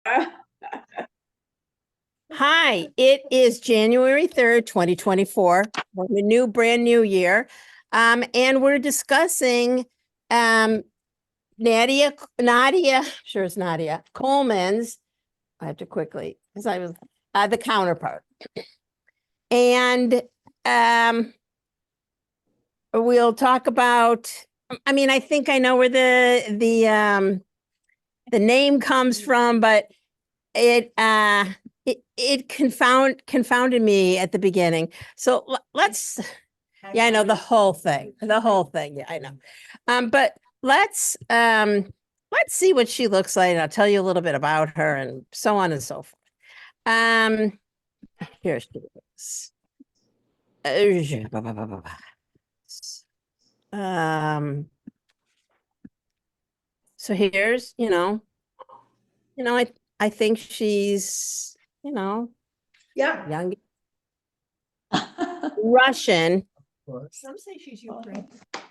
Hi, it is January 3rd, 2024. We're in a brand new year. And we're discussing Nadia, sure it's Nadia Coleman's. I have to quickly, because I was the Counterpart. And we'll talk about, I think I know where the name comes from, but it confounded me at the beginning. So let's, yeah, I know the whole thing. Yeah, I know. But let's see what she looks like, and I'll tell you a little bit about her and so on and so forth. Here she is. So here's, I think she's, Yeah. young Russian. Some say she's Ukrainian.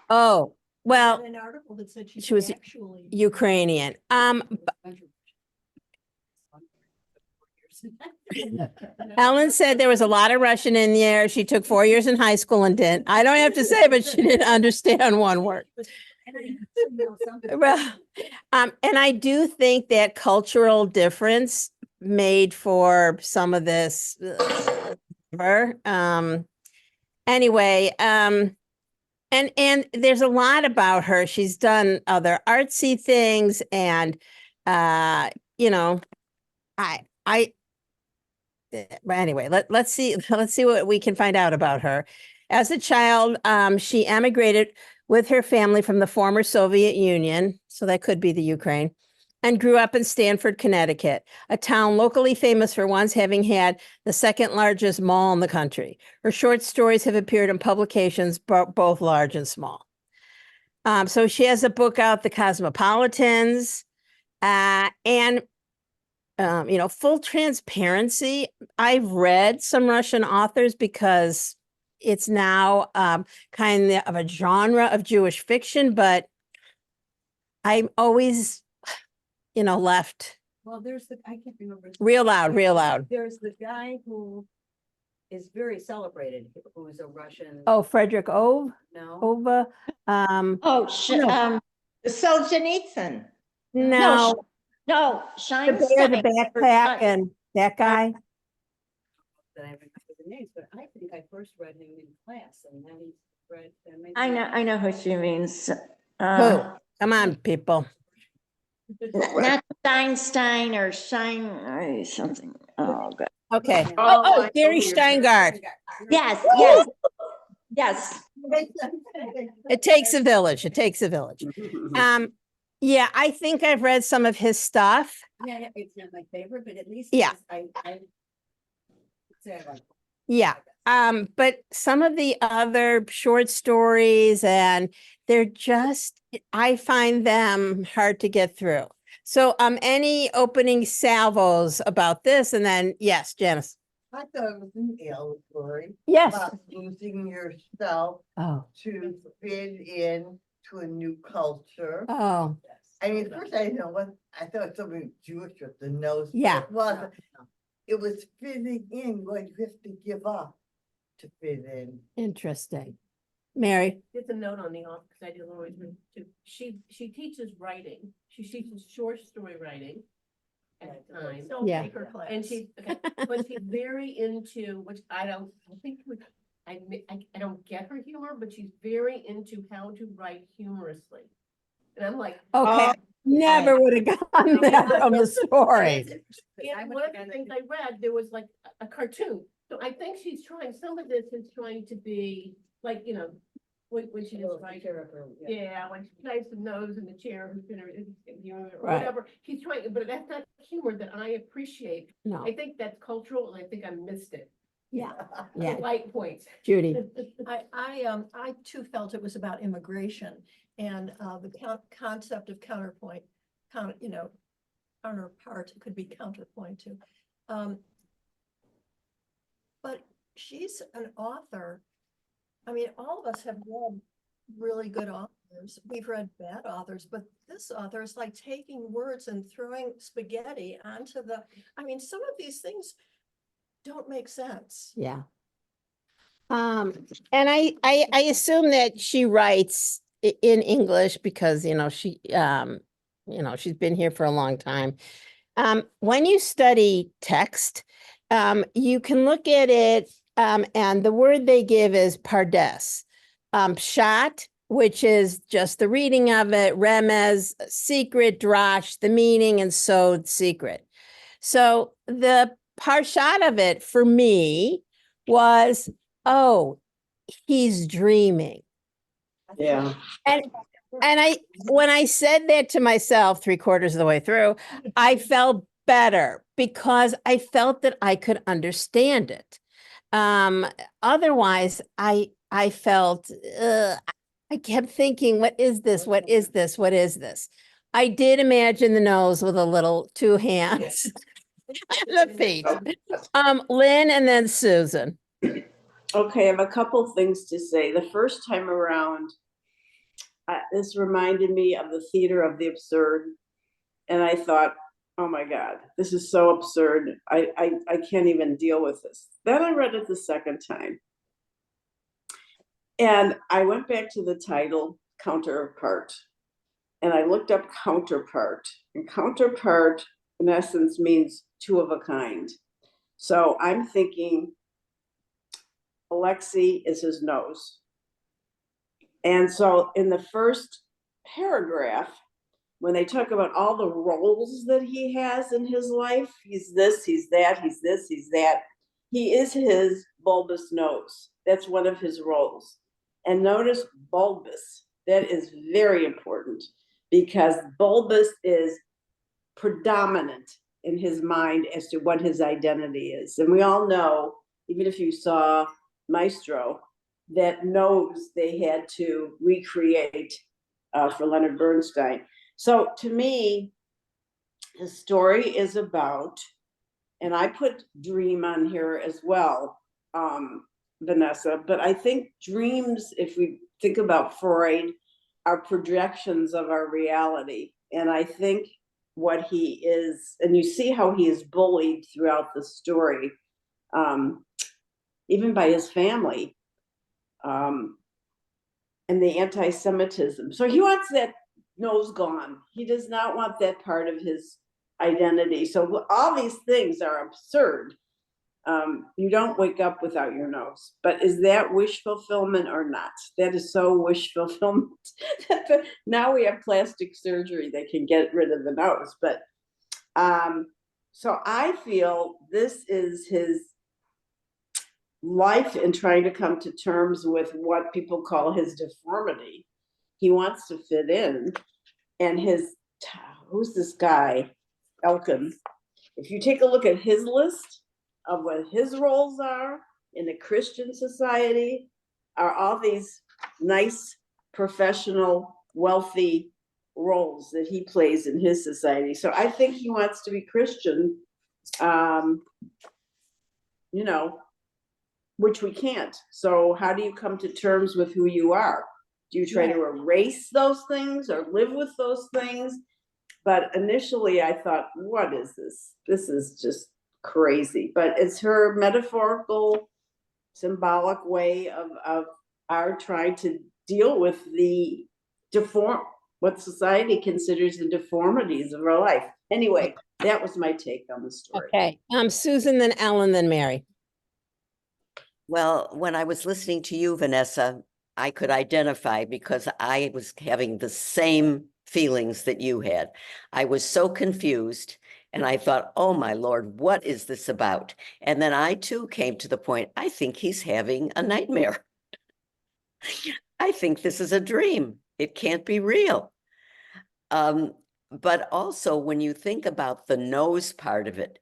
Oh, well, An article that said she was actually Ukrainian. Ellen said there was a lot of Russian in there. She took 4 years in high school and didn't. I don't have to say, but she didn't understand one word. Well, and I do think that cultural difference made for some of this. Anyway, and there's a lot about her. She's done other artsy things, and but anyway, let's see what we can find out about her. As a child, she emigrated with her family from the former Soviet Union, so that could be the Ukraine, and grew up in Stamford, Connecticut, a town locally famous for once having had the second largest mall in the country. Her short stories have appeared in publications both large and small. So she has a book out, The Cosmopolitans, and full transparency, I've read some Russian authors because it's now kind of a genre of Jewish fiction, but I'm always, left. Well, I can't remember. Real loud. There's the guy who is very celebrated, who is a Russian. Oh, Frederick Ove? No. Ova? Solzhenitsyn. No. No, The backpack and that guy. That I remember the names, but I think I first read him in class, and then he's read. I know who she means. Who? Come on, people. Not Steinstein or Shine or something. Oh, God. Okay. Oh, Gary Steingart. Yes. It takes a village. Yeah, I think I've read some of his stuff. Yeah, it's not my favorite, but at least Yeah. I say I like it. Yeah. But some of the other short stories, and I find them hard to get through. So any opening salvos about this? And then yes, Janice. I thought it was an allegory. Yes. About losing yourself to fit in to a new culture. Oh. I mean, first I didn't know what, I thought something Jewish with the nose. Yeah. It was fitting in what you have to give up to fit in. Interesting. Mary. It's a note on the office, because I do always read too. She teaches writing. She teaches short story writing at the time. So Yeah. take her class. And but she's very into, which I don't get her humor, but she's very into how to write humorously. And I'm like, Okay. Never would have gotten that from the story. and one of the things I read, there was like a cartoon. So I think she's trying, some of this is trying to be like, when she is writing. Yeah, when she types the nose in the chair, who's gonna, or whatever. She's trying, but that's not humor that I appreciate. No. I think that's cultural, and I think I missed it. Yeah. The light points. Judy. I too felt it was about immigration and the concept of counterpoint, counterpart could be counterpoint too. But she's an author. I mean, all of us have read really good authors. authors, we've read bad authors, but this author is like taking words and throwing spaghetti onto the, I mean, some of these things don't make sense. Yeah. And I assume that she writes in English because, she's been here for a long time. When you study text, you can look at it, and the word they give is pardes. Pshat, which is just the reading of it, remez, secret, drash, the meaning, and sod, secret. So the parshat of it for me was, oh, he's dreaming. Yeah. And when I said that to myself 3/4 of the way through, I felt better because I felt that I could understand it. Otherwise, I felt, I kept thinking, what is this? What is this? What is this? I did imagine the nose with a little 2 hands, the feet. Lynn and then Susan. Okay, I have a couple things to say. The first time around, this reminded me of the theater of the absurd. And I thought, oh my God, this is so absurd. I can't even deal with this. Then I read it the second time. And I went back to the title, Counterpart. And I looked up counterpart. And counterpart, in essence, means two of a kind. So I'm thinking Alexei is his nose. And so in the first paragraph, when they talk about all the roles that he has in his life, he's this, he's that, he's this, he's that. He is his bulbous nose. That's one of his roles. And notice bulbous. That is very important because bulbous is predominant in his mind as to what his identity is. And we all know, even if you saw Maestro, that nose they had to recreate for Leonard Bernstein. So to me, the story is about, and I put dream on here as well, Vanessa, but I think dreams, if we think about Freud, are projections of our reality. And I think what he is, and you see how he is bullied throughout the story, even by his family, and the anti-Semitism. So he wants that nose gone. He does not want that part of his identity. So all these things are absurd. You don't wake up without your nose, but is that wish fulfillment or not? That is so wish fulfillment. Now we have plastic surgery that can get rid of the nose. But so I feel this is his life in trying to come to terms with what people call his deformity. He wants to fit in, and who's this guy, Elkin? If you take a look at his list of what his roles are in a Christian society, are all these nice, professional, wealthy roles that he plays in his society. So I think he wants to be Christian, which we can't. So how do you come to terms with who you are? Do you try to erase those things or live with those things? But initially I thought, what is this? This is just crazy. But it's her metaphorical, symbolic way of our trying to deal with the what society considers the deformities of our life. Anyway, that was my take on the story. Okay. Susan, then Ellen, then Mary. Well, when I was listening to you, Vanessa, I could identify because I was having the same feelings that you had. I was so confused and I thought, oh my Lord, what is this about? And then I too came to the point, I think he's having a nightmare. I think this is a dream. It can't be real. But also when you think about the nose part of it,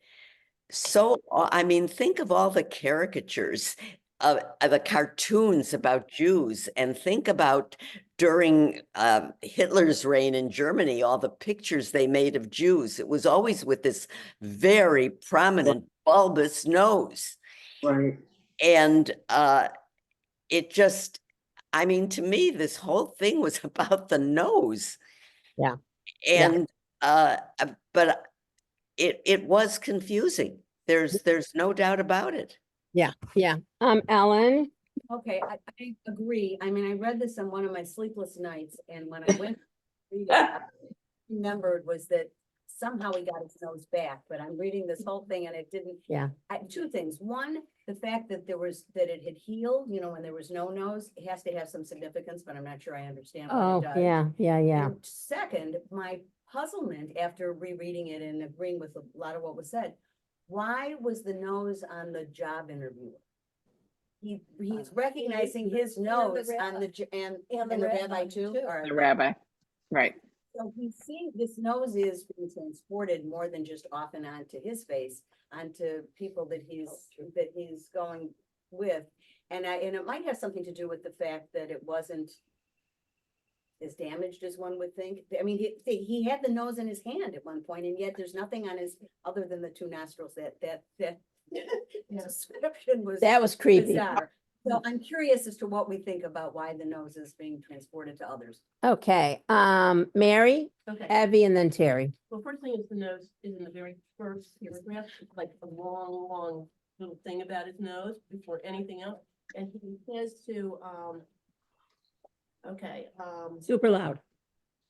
think of all the caricatures of the cartoons about Jews, and think about during Hitler's reign in Germany, all the pictures they made of Jews. It was always with this very prominent bulbous nose. Right. And it just, I mean, to me, this whole thing was about the nose. Yeah. Yeah. And, but it was confusing. There's no doubt about it. Yeah. Ellen, Okay, I agree. I mean, I read this on one of my sleepless nights, and when I went to read it, I remembered was that somehow he got his nose back, but I'm reading this whole thing and it didn't. Yeah. Two things. One, the fact that that it had healed, you know, when there was no nose, it has to have some significance, but I'm not sure I understand what oh, it does. yeah. And second, my puzzlement after rereading it and agreeing with a lot of what was said, why was the nose on the job interview? He's recognizing his nose on the, and the rabbi too. or- The rabbi, right. So he's seeing this nose is being transported more than just off and onto his face, onto people that he's going with. And it might have something to do with the fact that it wasn't as damaged as one would think. I mean, he had the nose in his hand at one point, and yet there's nothing on his, other than the two nostrils that description was. That was creepy. bizarre. So I'm curious as to what we think about why the nose is being transported to others. Okay, Mary, Okay, Abby, and then Terry. well, first thing is the nose is in the very first paragraph, it's like a long little thing about his nose before anything else. And he says to, Super loud.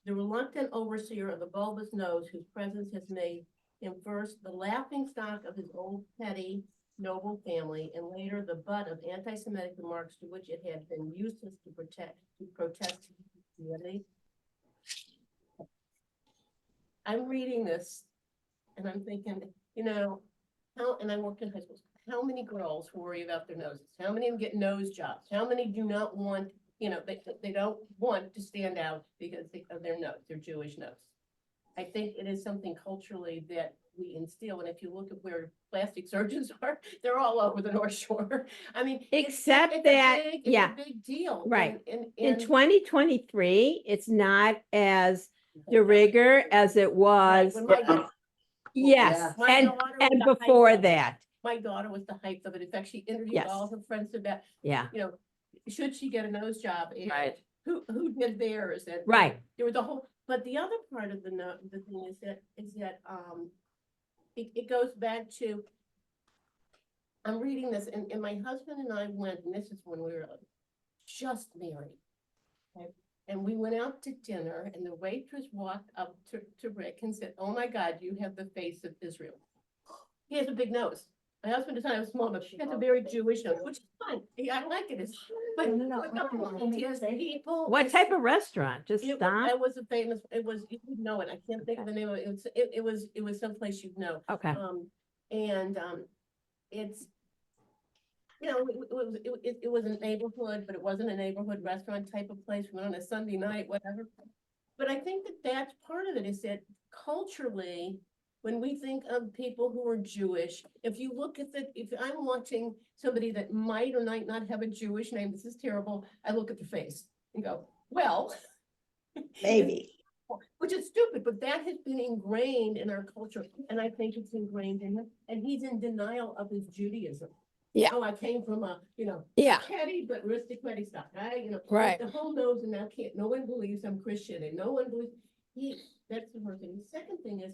the reluctant overseer of the bulbous nose, whose presence has made him first the laughing stock of his old petty noble family, and later the butt of anti-Semitic remarks to which it had been useless to protest Christianity. I'm reading this and I'm thinking, you know, and I worked in high schools, how many girls worry about their noses? How many of them get nose jobs? How many do not want, you know, they don't want to stand out because of their nose, their Jewish nose? I think it is something culturally that we instill, and if you look at where plastic surgeons are, they're all over the North Shore. I mean, Except it's that, it's yeah. a big deal. Right. And In 2023, it's not as de rigueur as it was. when my Yes, My and, daughter and was the height before of it. that, My daughter was the height of it. In fact, she interviewed Yes. all her friends about, yeah, you know, should she get a nose job? And Right. Who did theirs? And right. there was a whole, but the other part of the thing is that it goes back to, I'm reading this and my husband and I went, and this is when we were just married. Okay? And we went out to dinner and the waitress walked up to Rick and said, "Oh my God, you have the face of Israel." He has a big nose. My husband is not a small, but he has a very Jewish nose, which is fine. Yeah, I like it. But he has people. What type of restaurant? Just stop? It was a famous, you would know it. I can't think of the name of it. It was someplace you'd know. Okay, It's, you know, it was a neighborhood, but it wasn't a neighborhood restaurant type of place. We went on a Sunday night, whatever. But I think that that's part of it, is that culturally, when we think of people who are Jewish, if you look at if I'm watching somebody that might or might not have a Jewish name, this is terrible, I look at the face and go, well. Maybe. Which is stupid, but that has been ingrained in our culture, and I think it's ingrained in him, and he's in denial of his Judaism. Yeah. Oh, I came from a, yeah, petty but aristocratic stock, Right. The whole nose, and now no one believes I'm Christian, and no one believes, that's the first thing. The second thing is,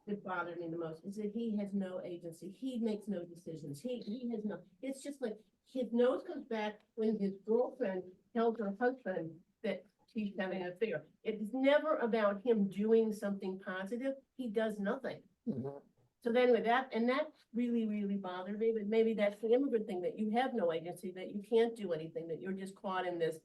that bothered me the most, is that he has no agency, he makes no decisions, he has no, it's just like, his nose comes back when his girlfriend tells her husband that she's having an affair. It's never about him doing something positive, he does nothing. Mhm. So then with that, and that really, really bothered me, but maybe that's the immigrant thing, that you have no agency, that you can't do anything, that you're just caught in this,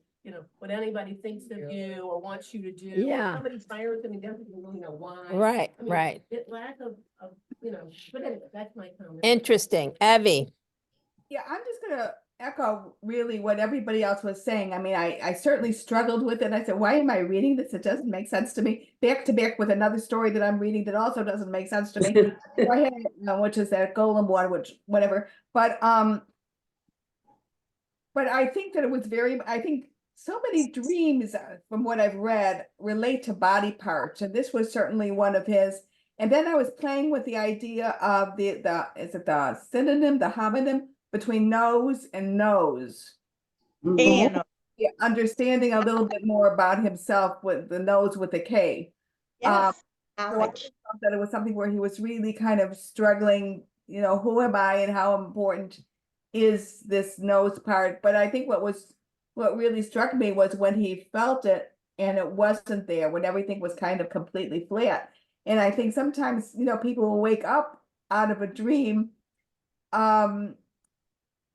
what anybody thinks of you or wants you to do. or Yeah. Somebody fires him and doesn't even really know why. right, I mean, right. It lack of, but anyway, that's my comment. Interesting. Evie, Yeah, I'm just gonna echo really what everybody else was saying. I mean, I certainly struggled with it. I said, why am I reading this? It doesn't make sense to me. Back to back with another story that I'm reading that also doesn't make sense to me. Go ahead, which is that golem water, which whatever. But I think that it was I think so many dreams, from what I've read, relate to body parts, and this was certainly one of his. And then I was playing with the idea of is it the synonym, the homonym between nose and nose? And yeah, understanding a little bit more about himself with the nose with the K. Yes, So I knowledge. felt that it was something where he was really kind of struggling, you know, who am I and how important is this nose part? But I think what really struck me was when he felt it and it wasn't there, when everything was kind of completely flat. And I think sometimes, you know, people will wake up out of a dream,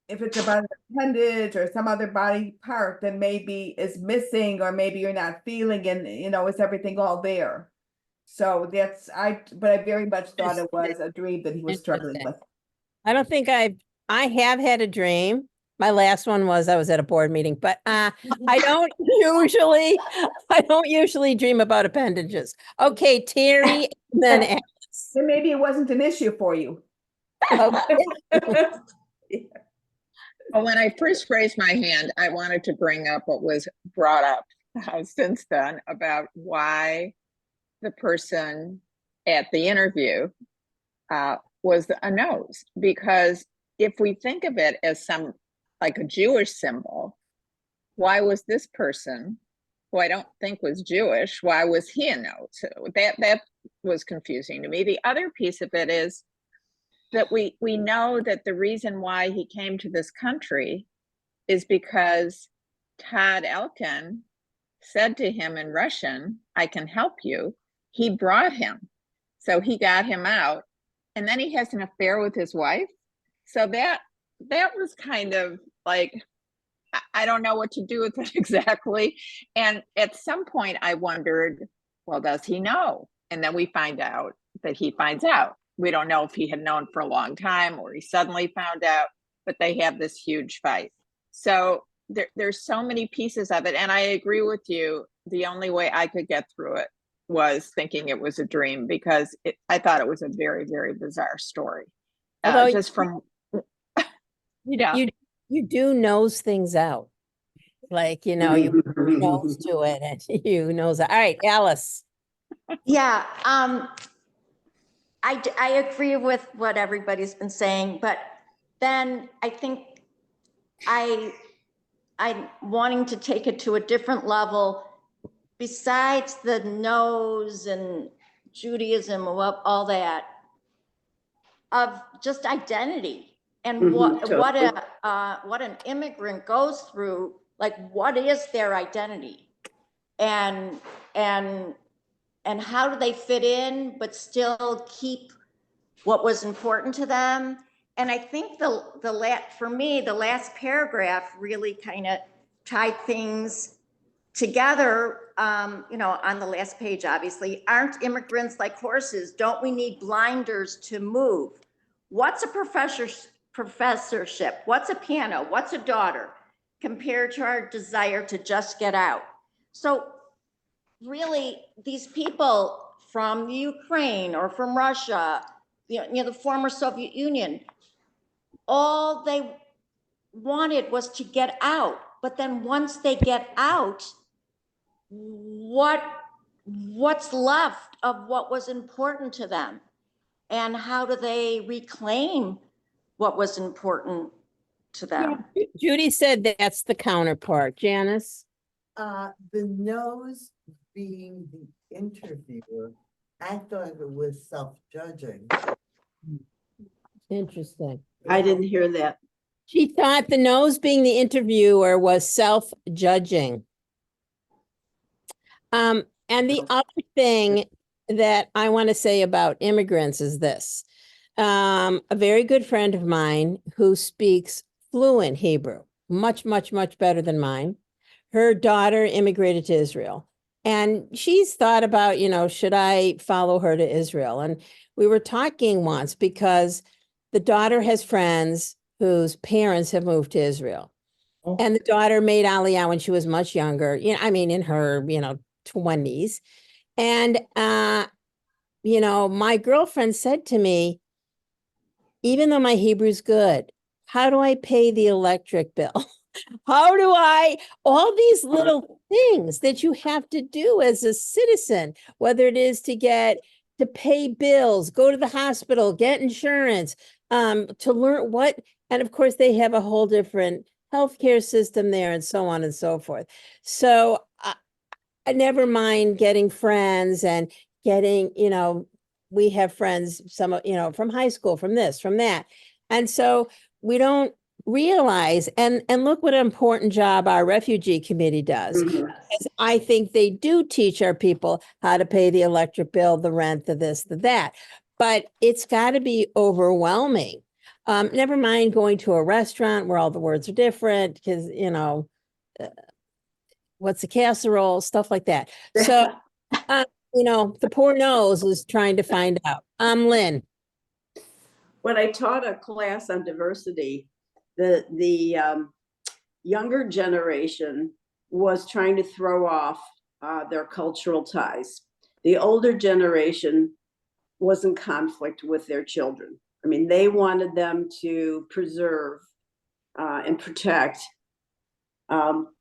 if it's about an appendage or some other body part that maybe is missing, or maybe you're not feeling, and you know, is everything all there? So but I very much thought it was a dream that he was struggling Interesting. with. I don't think I have had a dream. My last one was I was at a board meeting, but I don't usually dream about appendages. Okay, Terry, then Alice. Then maybe it wasn't an issue for you. Okay. Well, when I first raised my hand, I wanted to bring up what was brought up since then about why the person at the interview was a nose. Because if we think of it as like a Jewish symbol, why was this person, who I don't think was Jewish, why was he a nose? That was confusing to me. The other piece of it is that we know that the reason why he came to this country is because Todd Elkin said to him in Russian, "I can help you." He brought him. So he got him out. And then he has an affair with his wife. So that was kind of like, I don't know what to do with it exactly. And at some point I wondered, well, does he know? And then we find out that he finds out. We don't know if he had known for a long time or he suddenly found out, but they have this huge fight. So there's so many pieces of it. And I agree with you. The only way I could get through it was thinking it was a dream, because I thought it was a very, very bizarre story. Although just from, yeah. you do nose things out. Like, you know, you nose to it and you nose. All right, Alice. Yeah, I agree with what everybody's been saying, but then I think I'm wanting to take it to a different level. Besides the nose and Judaism, all that, of just identity and what an immigrant goes through. Like, what is their identity, and how do they fit in but still keep what was important to them? And I think for me, the last paragraph really kind of tied things together, you know, on the last page, obviously. Aren't immigrants like horses? Don't we need blinders to move? What's a professorship? What's a piano? What's a daughter compared to our desire to just get out? So really, these people from the Ukraine or from Russia, you know, the former Soviet Union, all they wanted was to get out. But then once they get out, what's left of what was important to them? And how do they reclaim what was important to them? Judy said that's the counterpart. Janice? The nose being the interviewer, I thought it was self-judging. Interesting. I didn't hear that. She thought the nose being the interviewer was self-judging. And the other thing that I want to say about immigrants is this. A very good friend of mine who speaks fluent Hebrew, much, much, much better than mine. Her daughter immigrated to Israel. And she's thought about, you know, should I follow her to Israel? And we were talking once because the daughter has friends whose parents have moved to Israel. Oh. And the daughter made Aliyah when she was much younger, you know, I mean, in her, you know, 20s. And, you know, my girlfriend said to me, even though my Hebrew's good, how do I pay the electric bill? How do all these little things that you have to do as a citizen, whether it is to pay bills, go to the hospital, get insurance, to learn and of course they have a whole different healthcare system there and so on and so forth. So I never mind getting friends and getting, we have friends, some, from high school, from this, from that. And so we don't realize, and look what an important job our refugee committee does. Mhm. Because I think they do teach our people how to pay the electric bill, the rent, the this, the that. But it's got to be overwhelming. Never mind going to a restaurant where all the words are different because, what's a casserole, stuff like that. So, the poor nose is trying to find out. Lynn. When I taught a class on diversity, the younger generation was trying to throw off their cultural ties. The older generation was in conflict with their children. I mean, they wanted them to preserve and protect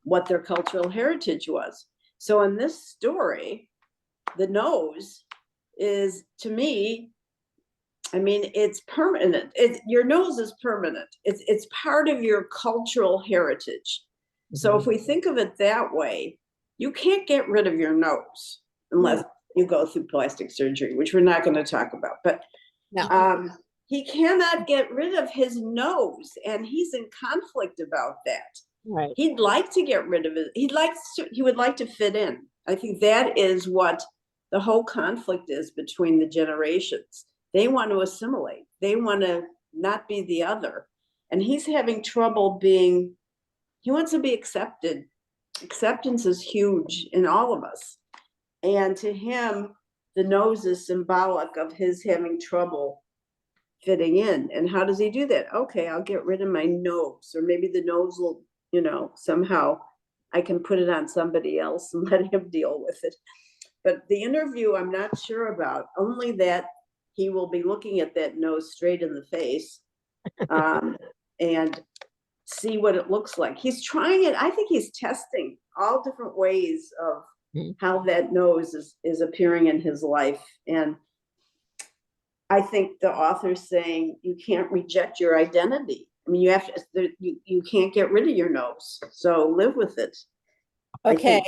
what their cultural heritage was. So in this story, the nose is, to me, I mean, it's permanent. Your nose is permanent. It's part of your cultural heritage. So if we think of it that way, you can't get rid of your nose unless you go through plastic surgery, which we're not going to talk about. But No. he cannot get rid of his nose, and he's in conflict about that. Right. He'd like to get rid of it. He would like to fit in. I think that is what the whole conflict is between the generations. They want to assimilate. They want to not be the other. And he's having trouble he wants to be accepted. Acceptance is huge in all of us. And to him, the nose is symbolic of his having trouble fitting in. And how does he do that? Okay, I'll get rid of my nose, or maybe the nose will, somehow I can put it on somebody else and let him deal with it. But the interview, I'm not sure about, only that he will be looking at that nose straight in the face and see what it looks like. He's trying it. I think he's testing all different ways of how that nose is appearing in his life. And I think the author's saying you can't reject your identity. I mean, you can't get rid of your nose. So live with it. Okay.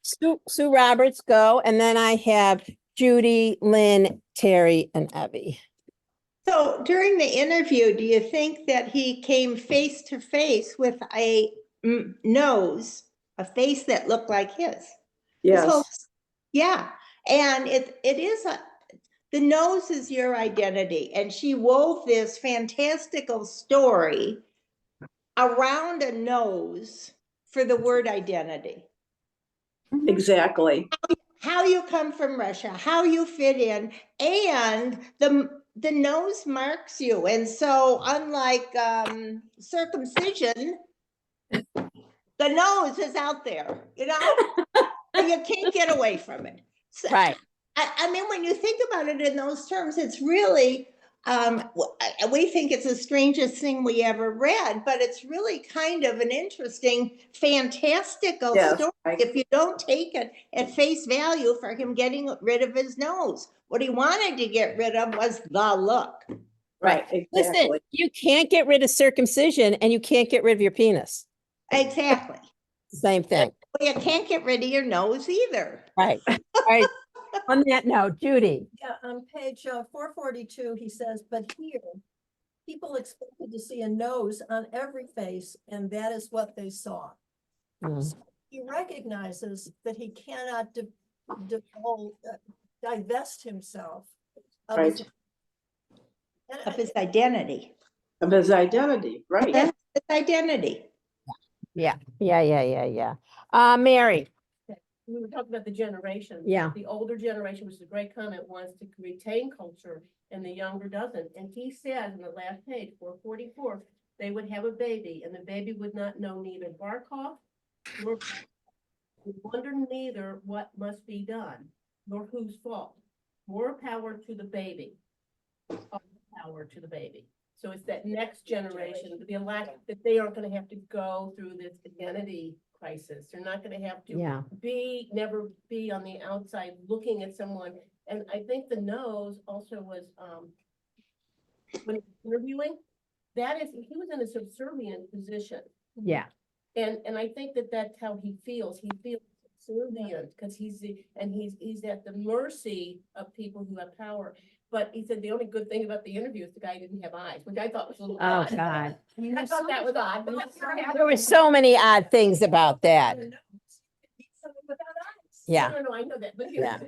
Sue Roberts, go. And then I have Judy, Lynn, Terry, and Evie. So during the interview, do you think that he came face to face with a nose, a face that looked like his? Yes. Yeah. And it is the nose is your identity. And she wove this fantastical story around a nose for the word identity. Exactly. How you come from Russia, how you fit in, and the nose marks you. And so unlike circumcision, the nose is out there, you can't get away from it. So, right. I mean, when you think about it in those terms, it's really, we think it's the strangest thing we ever read, but it's really kind of an interesting, fantastical story if you don't take it at face value for him getting rid of his nose. What he wanted to get rid of was the look. Right. Exactly. Listen, you can't get rid of circumcision and you can't get rid of your penis. Exactly. Same thing. You can't get rid of your nose either. Right. All right. On that note, Judy. Yeah, on page 442, he says, but here, people expected to see a nose on every face, and that is what they saw. So he recognizes that he cannot divest himself of his identity. Of his identity, right. That's his identity. Yeah. Mary. We were talking about the generation. Yeah. The older generation, which is a great comment, wants to retain culture and the younger doesn't. And he said in the last page, 444, they would have a baby and the baby would not know neither Barkov nor would wonder neither what must be done, nor whose fault. More power to the baby. Power to the baby. So it's that next generation, that they aren't going to have to go through this identity crisis. They're not going to have to never be on the outside looking at someone. And I think the nose also was, when interviewing, he was in a subservient position. Yeah. And I think that that's how he feels. He feels subservient because he's at the mercy of people who have power. But he said the only good thing about the interview is the guy didn't have eyes, which I thought was a little Oh, odd. God. I thought that was odd. But There were so many odd things about that. Yeah. No, I know that, but Yeah.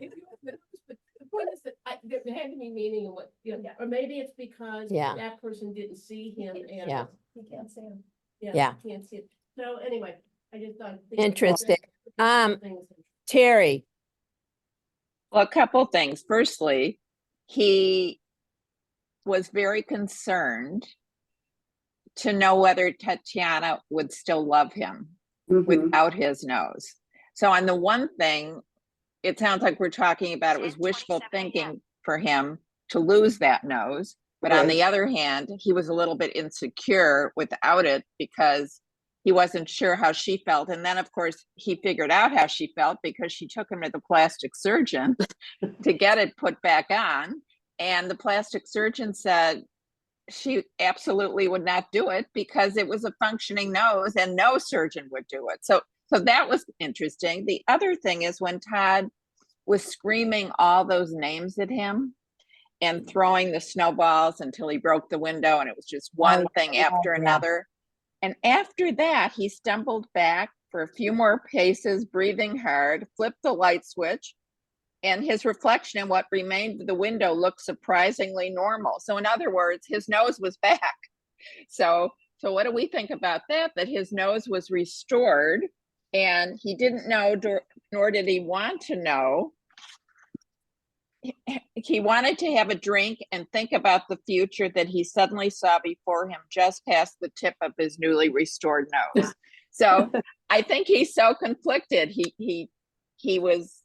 but the point is that there had to be meaning in what, or maybe it's because Yeah. that person didn't see him and. Yeah. You can't say him. Yeah. Can't see it. So anyway, I just thought. Interesting. Things. Terry. Well, a couple things. Firstly, he was very concerned to know whether Tatiana would still love him without his nose. So on the one thing, it sounds like we're talking about it was wishful thinking for him to lose that nose. But on the other hand, he was a little bit insecure without it because he wasn't sure how she felt. And then, of course, he figured out how she felt because she took him to the plastic surgeon to get it put back on. And the plastic surgeon said she absolutely would not do it because it was a functioning nose and no surgeon would do it. So that was interesting. The other thing is when Todd was screaming all those names at him and throwing the snowballs until he broke the window, and it was just one thing after another. And after that, he stumbled back for a few more paces, breathing hard, flipped the light switch, and his reflection in what remained of the window looked surprisingly normal. So in other words, his nose was back. So what do we think about that? That his nose was restored, and he didn't know, nor did he want to know. He wanted to have a drink and think about the future that he suddenly saw before him just past the tip of his newly restored nose. So I think he's so conflicted. He was,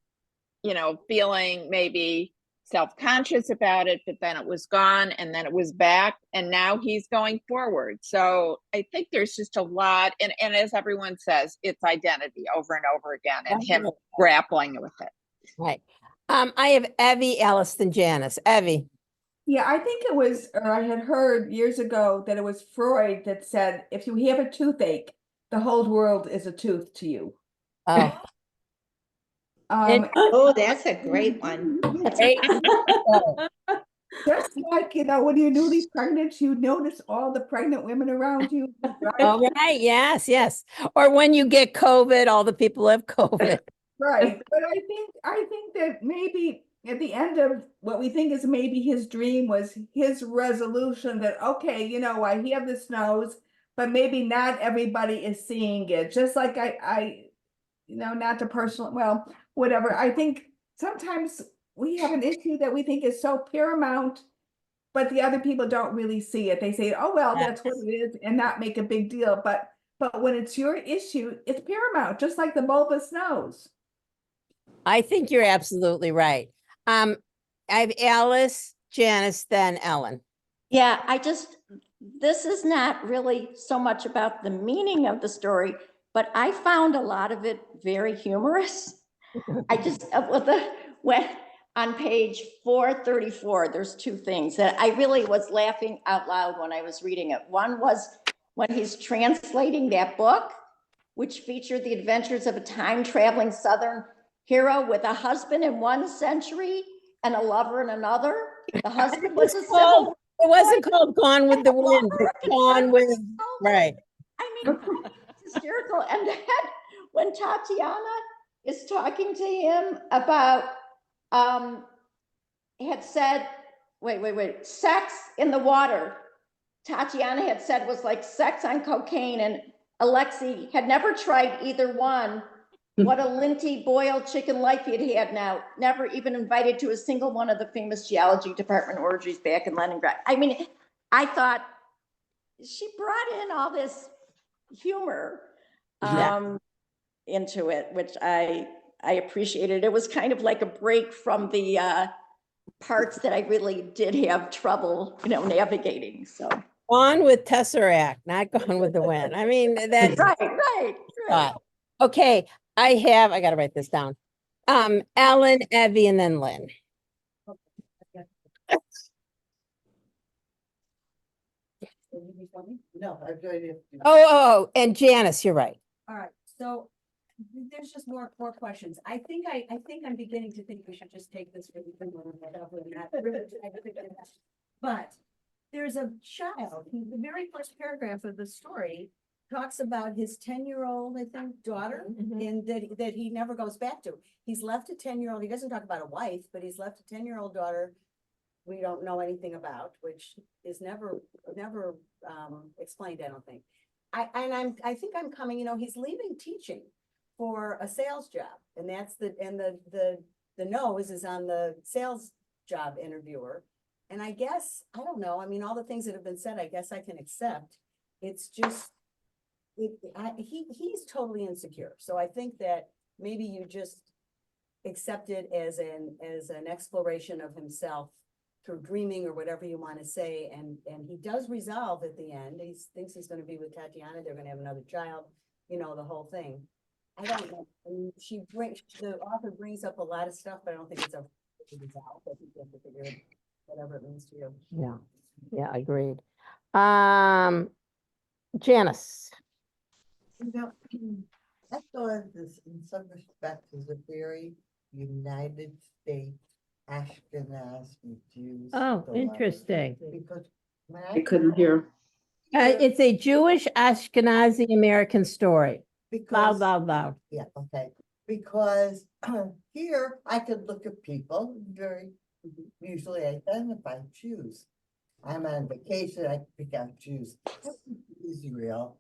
feeling maybe self-conscious about it, but then it was gone and then it was back and now he's going forward. So I think there's just a lot, and as everyone says, it's identity over and over again and him grappling with it. Right. I have Evie, Alliston, Janice. Evie. Yeah, I think it was, or I had heard years ago that it was Freud that said, if you have a toothache, the whole world is a tooth to you. Oh. Oh, that's a great one. Just like, when you're newly pregnant, you notice all the pregnant women around you. Oh, right. Yes, yes. Or when you get COVID, all the people have COVID. Right. But I think that maybe at the end of what we think is maybe his dream was his resolution that, okay, I have this nose, but maybe not everybody is seeing it. Just like I not to personal, well, whatever. I think sometimes we have an issue that we think is so paramount, but the other people don't really see it. They say, oh, well, that's what it is, and not make a big deal. But when it's your issue, it's paramount, just like the bulbous nose. I think you're absolutely right. I have Alice, Janice, then Ellen. Yeah, this is not really so much about the meaning of the story, but I found a lot of it very humorous. When on page 434, there's two things that I really was laughing out loud when I was reading it. One was when he's translating that book, which featured the adventures of a time-traveling Southern hero with a husband in one century and a lover in another. The husband was a civil. It wasn't called Gone with the Wind. Gone with, right. I mean, it's hysterical. And then when Tatiana is talking to him about, had said, wait, sex in the water. Tatiana had said was like sex on cocaine, and Alexei had never tried either one. What a linty boiled chicken life he'd had now, never even invited to a single one of the famous geology department orgies back in Leningrad. I mean, I thought she brought in all this humor into it, which I appreciated. It was kind of like a break from the parts that I really did have trouble, navigating. So Gone with Tesseract, not Gone with the Wind. I mean, that's right. Okay, I got to write this down. Ellen, Evie, and then Lynn. No, I've got it. And Janice, you're right. All right, so there's just more questions. I think I'm beginning to think we should just take this really whatever. But there's a child, the very first paragraph of the story talks about his 10-year-old, I think, daughter, and that he never goes back to. He's left a 10-year-old, he doesn't talk about a wife, but he's left a 10-year-old daughter we don't know anything about, which is never explained, I don't think. I think I'm coming, he's leaving teaching for a sales job, and that's the nose is on the sales job interviewer. And I guess, I don't know, I mean, all the things that have been said, I guess I can accept. It's just, he's totally insecure. So I think that maybe you just accept it as an exploration of himself through dreaming or whatever you want to say. And he does resolve at the end. He thinks he's going to be with Tatiana. They're going to have another child, the whole thing. I don't know. I mean, the author brings up a lot of stuff, but I don't think it's a resolve. I think you have to figure it, whatever it means to you. Yeah, agreed. Janice. I thought this in some respects is a very United States Ashkenazi Jews. Oh, story. interesting. Because when I couldn't hear. It's a Jewish Ashkenazi American story. Because, Loud. yeah, okay. Because here I could look at people very usually identify Jews. I'm on vacation, I pick out Jews. Israel.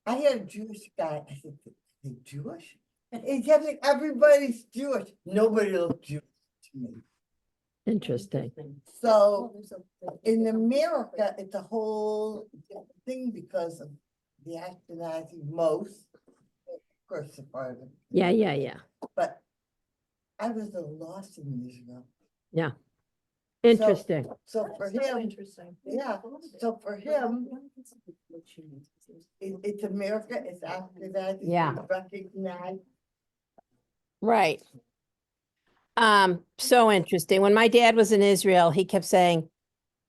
I had a Jewish guy. I said, "They Jewish?" And he kept saying, "Everybody's Jewish." Nobody looked Jewish to me. Interesting. So in America, it's a whole different thing because of the Ashkenazi most, of course, the part of it. Yeah. But I was a loss in Israel. Yeah. Interesting. So for him, Interesting. yeah, so for him, it's America, it's Ashkenazi. Yeah. It's recognized. Right. So interesting. When my dad was in Israel, he kept saying,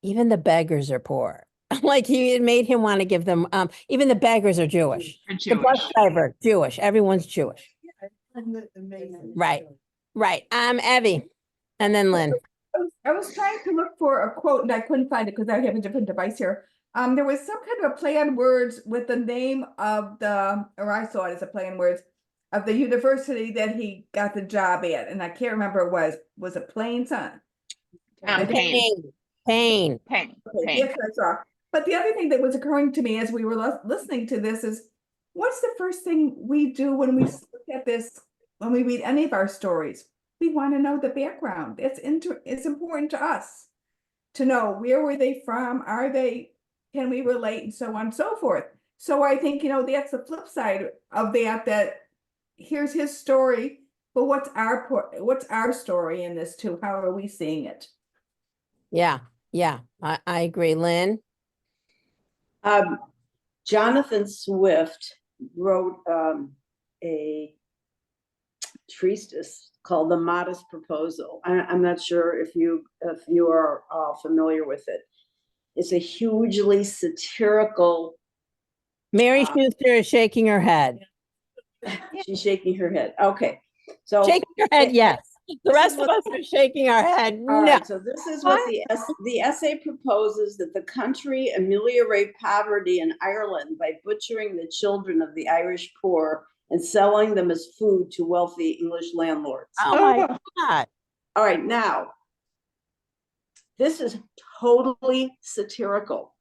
even the beggars are poor. Like it made him want to give them, even the beggars are Jewish. The bus driver, Jewish. Everyone's Jewish. Amazing. Right. Evie, and then Lynn. I was trying to look for a quote and I couldn't find it because I have a different device here. There was some kind of a play on words with the name of or I saw it as a play on words of the university that he got the job at, and I can't remember was it Plain Son? Pain. Pain. Okay, yes, I saw. But the other thing that was occurring to me as we were listening to this is, what's the first thing we do when we look at this, when we read any of our stories? We want to know the background. It's important to us to know where were they from, can we relate, and so on and so forth. So I think, that's the flip side of that here's his story, but what's our story in this too? How are we seeing it? Yeah. I agree. Lynn. Jonathan Swift wrote a treatise called The Modest Proposal. I'm not sure if you are familiar with it. It's a hugely satirical. Mary Schuster is shaking her head. She's shaking her head. Okay. So shaking her head, yes. The rest of us are shaking our head. All No. right, so this is what the essay proposes, that the country ameliorate poverty in Ireland by butchering the children of the Irish poor and selling them as food to wealthy English landlords. Oh my God. All right, now, this is totally satirical.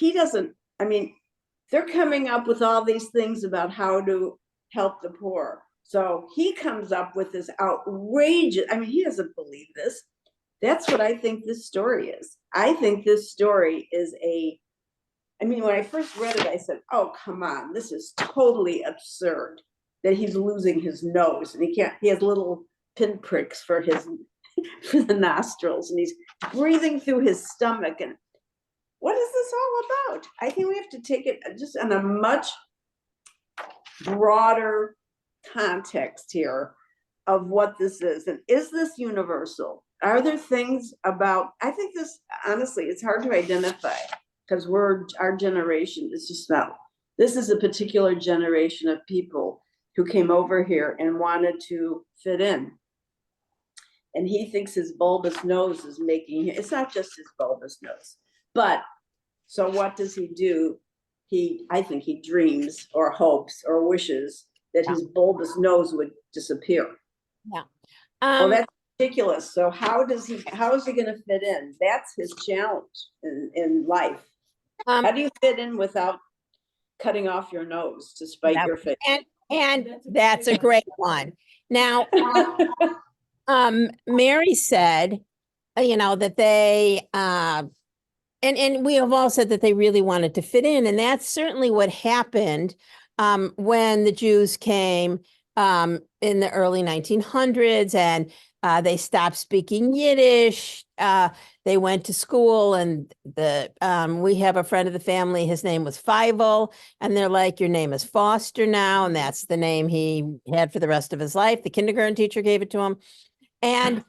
They're coming up with all these things about how to help the poor. So he comes up with this outrageous, he doesn't believe this. That's what I think this story is. I think this story is when I first read it, I said, oh, come on, this is totally absurd that he's losing his nose and he has little pinpricks for the nostrils and he's breathing through his stomach. And what is this all about? I think we have to take it just on a much broader context here of what this is. And is this universal? Are there things about, I think this, honestly, it's hard to identify because our generation is just not, this is a particular generation of people who came over here and wanted to fit in. And he thinks his bulbous nose is making, it's not just his bulbous nose, but so what does he do? I think he dreams or hopes or wishes that his bulbous nose would disappear. Yeah. Well, that's ridiculous. So how is he gonna fit in? That's his challenge in life. How do you fit in without cutting off your nose to spite your face? And that's a great one. Now, Mary said, that they, and we have all said that they really wanted to fit in, and that's certainly what happened when the Jews came in the early 1900s, and they stopped speaking Yiddish. They went to school, and we have a friend of the family. His name was Fievel, and they're like, "Your name is Foster now," and that's the name he had for the rest of his life. The kindergarten teacher gave it to him, and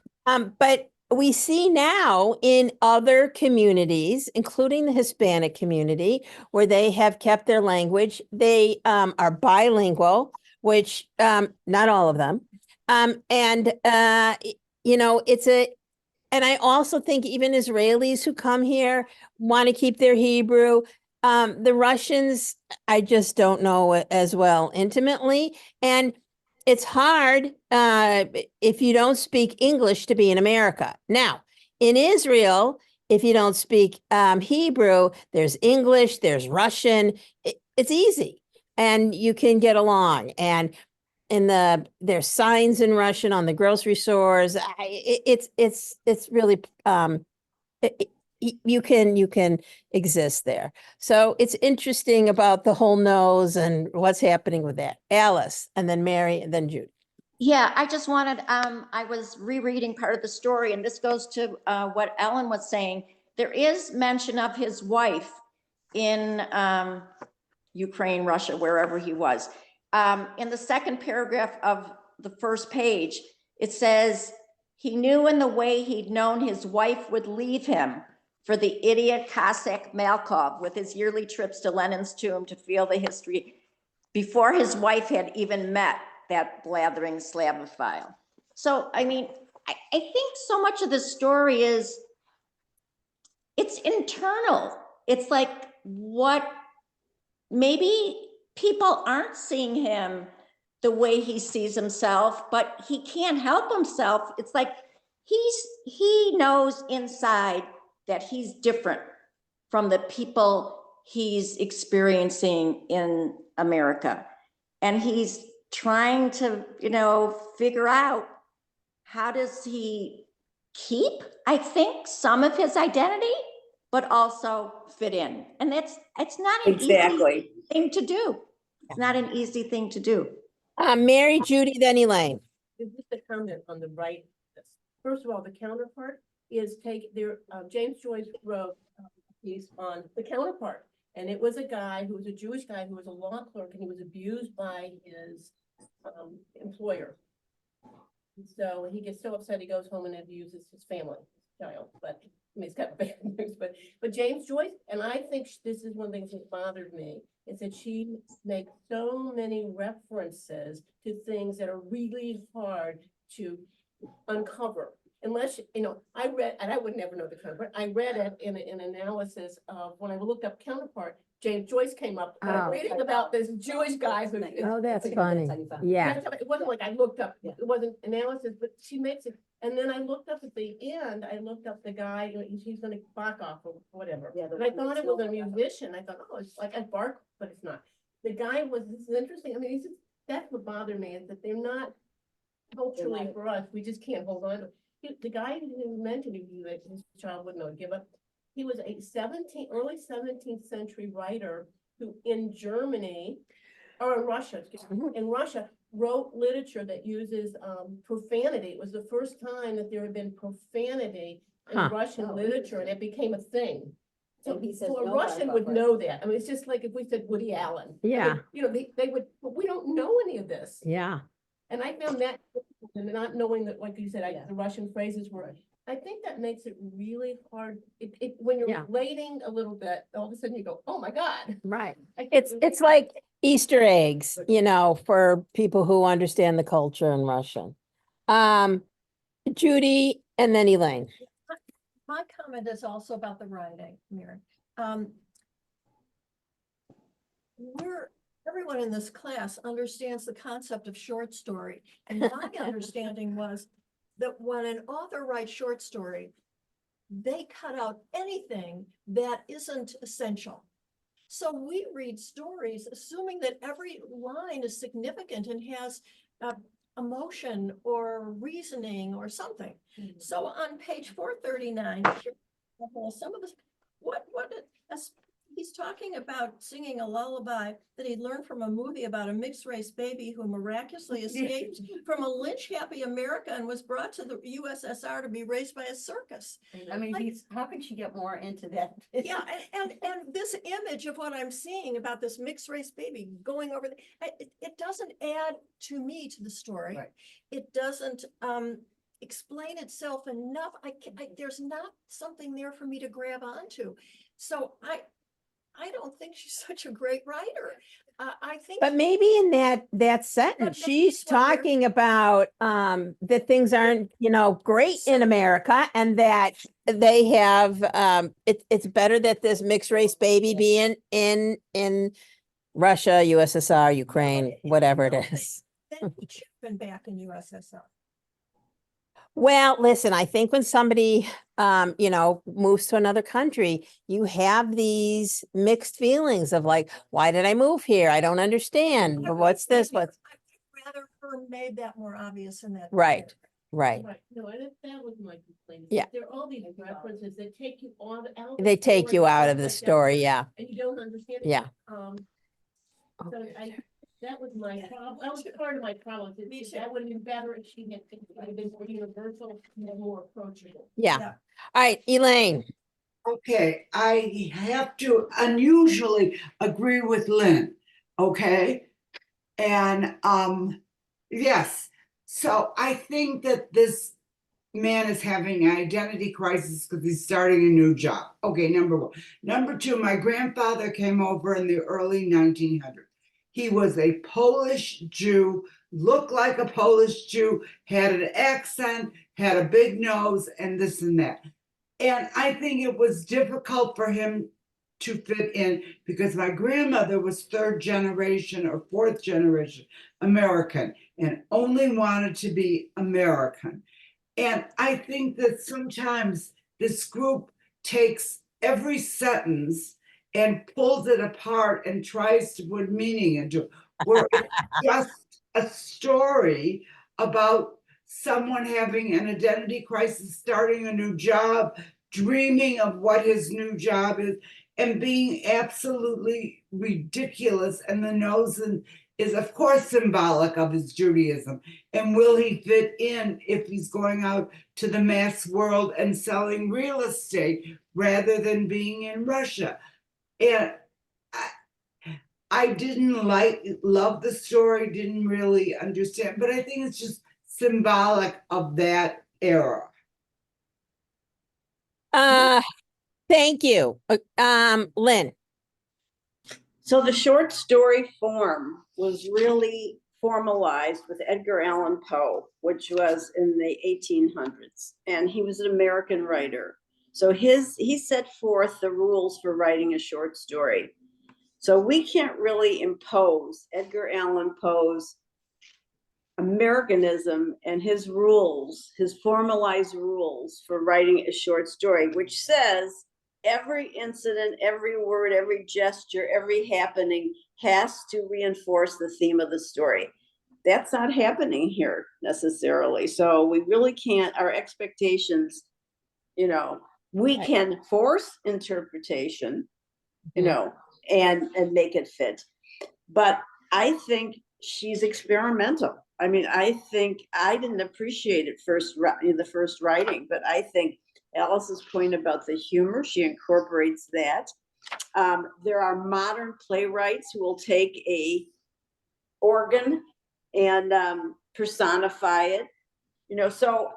but we see now in other communities, including the Hispanic community, where they have kept their language. They are bilingual, which not all of them. And and I also think even Israelis who come here want to keep their Hebrew. The Russians, I just don't know as well intimately. And it's hard if you don't speak English to be in America. Now, in Israel, if you don't speak Hebrew, there's English, there's Russian. It's easy, and you can get along. And there's signs in Russian on the grocery stores. It's really you can exist there. So it's interesting about the whole nose and what's happening with that. Alice, and then Mary, and then Jude. Yeah, I just wanted, I was rereading part of the story, and this goes to what Ellen was saying. There is mention of his wife in Ukraine, Russia, wherever he was. In the second paragraph of the first page, it says, he knew in the way he'd known his wife would leave him for the idiot Cossack Malkov with his yearly trips to Lenin's tomb to feel the history before his wife had even met that blathering Slavophile. So, I mean, I think so much of the story is, it's internal. It's like what maybe people aren't seeing him the way he sees himself, but he can't help himself. It's like he knows inside that he's different from the people he's experiencing in America. And he's trying to, figure out how does he keep, I think, some of his identity, but also fit in. And it's not an easy thing to do. It's not an easy thing to do. Mary, Judy, then Elaine. Just a comment on the right. First of all, the Counterpart is James Joyce wrote a piece on the Counterpart. And it was a guy who was a Jewish guy who was a law clerk, and he was abused by his employer. And so he gets so upset, he goes home and abuses his family, his child. But I mean, it's kind of bad news. But James Joyce, and I think this is one of the things that bothered me, is that she makes so many references to things that are really hard to uncover. Unless, I read, and I would never know the Counterpart, I read it in an analysis of, when I looked up Counterpart, James Joyce came up, and I'm reading about this Jewish guy who. Oh, that's funny. Yeah. It wasn't like I looked up, it wasn't analysis, but she makes it, and then I looked up at the end, I looked up the guy, he's gonna bark off or whatever. Yeah, And I thought it was a musician, I thought, oh, it's like a bark, but it's not. The guy this is interesting, I mean, that's what bothered me, is that they're not culturally for us, we just can't hold on to it. The guy who mentioned that his child wouldn't know to give up, he was a early 17th century writer who in Germany, or in Russia, in Russia, wrote literature that uses profanity. It was the first time that there had been profanity in Russian literature, and it became a thing. So, a Russian would know that. I mean, it's just like if we said Woody Allen. Yeah. I mean, they would, but we don't know any of this. Yeah. And I found that, and not knowing that, like you said, the Russian phrases were, I think that makes it really hard. When you're Yeah. waiting a little bit, all of a sudden you go, oh my God. Right. I think It's like Easter eggs, for people who understand the culture in Russian. Judy and then Elaine. My comment is also about the writing, Mary. Everyone in this class understands the concept of short story. And my understanding was that when an author writes short story, they cut out anything that isn't essential. So we read stories assuming that every line is significant and has emotion or reasoning or something. So on page 439, some of this, he's talking about singing a lullaby that he learned from a movie about a mixed race baby who miraculously escaped from a lynch-happy America and was brought to the USSR to be raised by a circus. I mean, how can she get more into that? Yeah, and this image of what I'm seeing about this mixed race baby going over, it doesn't add to me to the story. Right. It doesn't explain itself enough. There's not something there for me to grab onto. So I don't think she's such a great writer. I think, But maybe in that sentence, But she's that's what they're- talking about that things aren't, great in America, and that they have it's better that this mixed race baby be in Russia, USSR, Ukraine, whatever it is. then he should have been back in USSR. Well, listen, I think when somebody, moves to another country, you have these mixed feelings of like, why did I move here? I don't understand. But what's this? What's I'd rather her made that more obvious in that. right, right. Right, no, and that was my complaint. Yeah. There are all these references that take you out of. They take you out of the like that, story. Yeah, And you don't understand. it. yeah. So that was my problem. That was part of my problem. That would have been better if she had been more universal and more approachable. Yeah. Yeah. All right, Elaine. Okay, I have to unusually agree with Lynn, okay? And yes, so I think that this man is having an identity crisis because he's starting a new job. Okay, number one. Number two, my grandfather came over in the early 1900s. He was a Polish Jew, looked like a Polish Jew, had an accent, had a big nose, and this and that. And I think it was difficult for him to fit in because my grandmother was third generation or fourth generation American and only wanted to be American. And I think that sometimes this group takes every sentence and pulls it apart and tries to put meaning into it, where it's just a story about someone having an identity crisis, starting a new job, dreaming of what his new job is, and being absolutely ridiculous. And the nose is, of course, symbolic of his Judaism. And will he fit in if he's going out to the mass world and selling real estate rather than being in Russia? And I didn't love the story, didn't really understand, but I think it's just symbolic of that era. Thank you. Lynn. So the short story form was really formalized with Edgar Allan Poe, which was in the 1800s, and he was an American writer. So he set forth the rules for writing a short story. So we can't really impose Edgar Allan Poe's Americanism and his rules, his formalized rules for writing a short story, which says every incident, every word, every gesture, every happening has to reinforce the theme of the story. That's not happening here necessarily. So we really can't, our expectations, we can force interpretation, and make it fit. But I think she's experimental. I mean, I think I didn't appreciate it the first writing, but I think Alice's point about the humor, she incorporates that. There are modern playwrights who will take a organ and personify it, so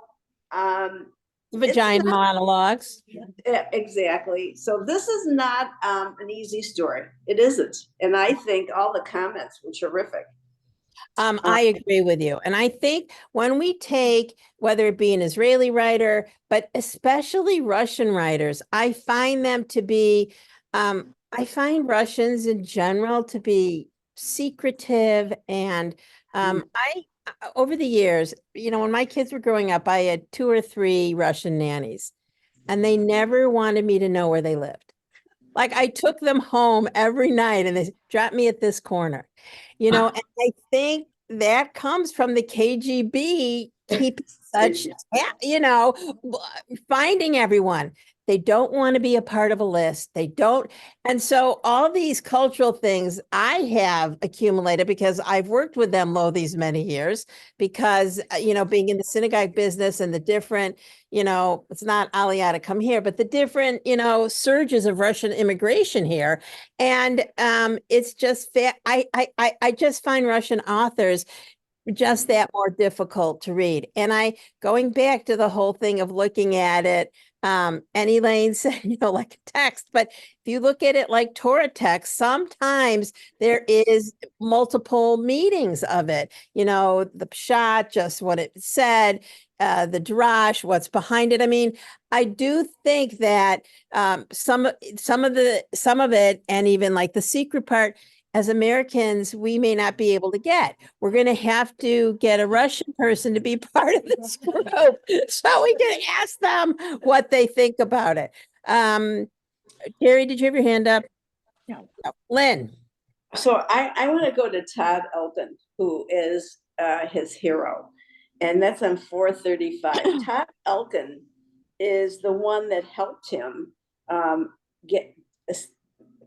Vagina monologues. Exactly. So this is not an easy story. It isn't. And I think all the comments were terrific. I agree with you. And I think when we take, whether it be an Israeli writer, but especially Russian writers, I find them to be, I find Russians in general to be secretive. And over the years, when my kids were growing up, I had 2 or 3 Russian nannies, and they never wanted me to know where they lived. Like I took them home every night and they dropped me at this corner, and I think that comes from the KGB keeping such, finding everyone. They don't want to be a part of a list. They don't. And so all these cultural things I have accumulated because I've worked with them these many years because, being in the synagogue business and the different, it's not Aliyah come here, but the different, surges of Russian immigration here. And it's just I just find Russian authors just that more difficult to read. And going back to the whole thing of looking at it, and Elaine said, like a text, but if you look at it like Torah text, sometimes there is multiple meanings of it, the pshat, just what it said, the drash, what's behind it. I mean, I do think that some of it, and even like the secret part, as Americans, we may not be able to get. We're going to have to get a Russian person to be part of this group so we can ask them what they think about it. Carrie, did you have your hand up? No. Lynn. So I want to go to Todd Elkin, who is his hero. And that's on 435. Todd Elkin is the one that helped him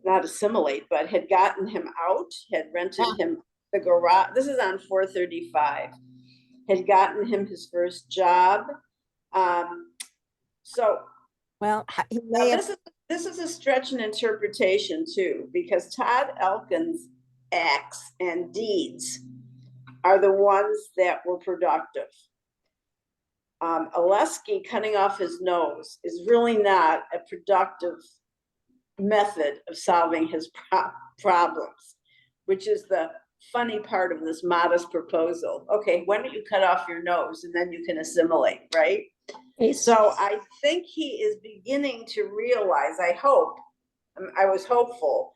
not assimilate, but had gotten him out, had rented him the garage. This is on 435. Had gotten him his first job. Well, this is a stretch in interpretation too, because Todd Elkin's acts and deeds are the ones that were productive. Oleski cutting off his nose is really not a productive method of solving his problems, which is the funny part of this modest proposal. Okay, why don't you cut off your nose and then you can assimilate, right? So I think he is beginning to realize, I hope, I was hopeful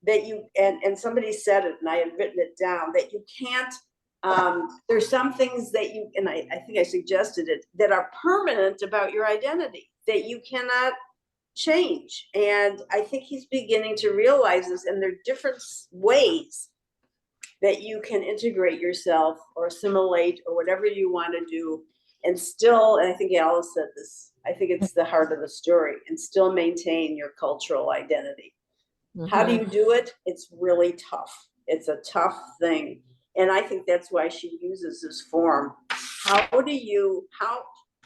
that and somebody said it and I had written it down, that you can't, there's some things that and I think I suggested it, that are permanent about your identity, that you cannot change. And I think he's beginning to realize this, and there are different ways that you can integrate yourself or assimilate or whatever you want to do, and still, and I think Alice said this, I think it's the heart of the story, and still maintain your cultural identity. How do you do it? It's really tough. It's a tough thing. And I think that's why she uses this form. How the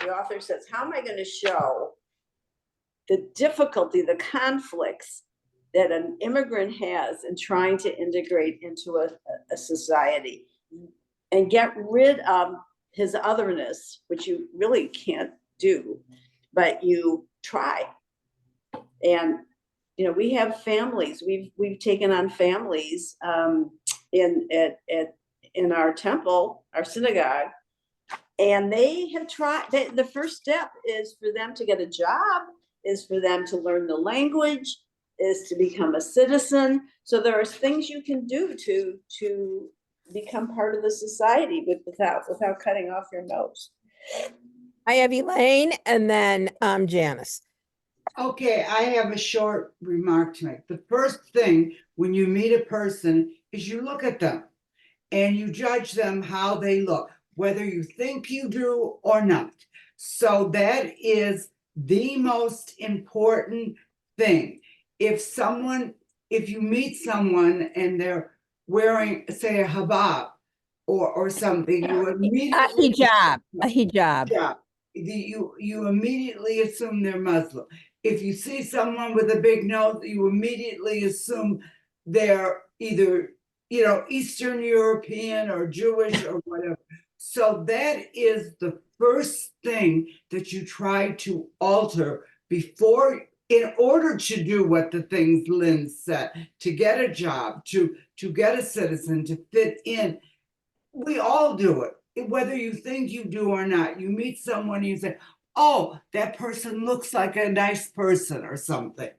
author says, how am I going to show the difficulty, the conflicts that an immigrant has in trying to integrate into a society and get rid of his otherness, which you really can't do, but you try. And we have families. We've taken on families in our temple, our synagogue, and they have tried. The first step is for them to get a job, is for them to learn the language, is to become a citizen. So there are things you can do to become part of the society without cutting off your nose. I have Elaine and then Janice. Okay, I have a short remark to make. The first thing when you meet a person is you look at them and you judge them how they look, whether you think you do or not. So that is the most important thing. If you meet someone and they're wearing, say, a habab or something, you immediately a hijab. You immediately assume they're Muslim. If you see someone with a big nose, you immediately assume they're either Eastern European or Jewish or whatever. So that is the first thing that you try to alter before, in order to do what the things Lynn said, to get a job, to get a citizen, to fit in. We all do it, whether you think you do or not. You meet someone and you say, oh, that person looks like a nice person or something.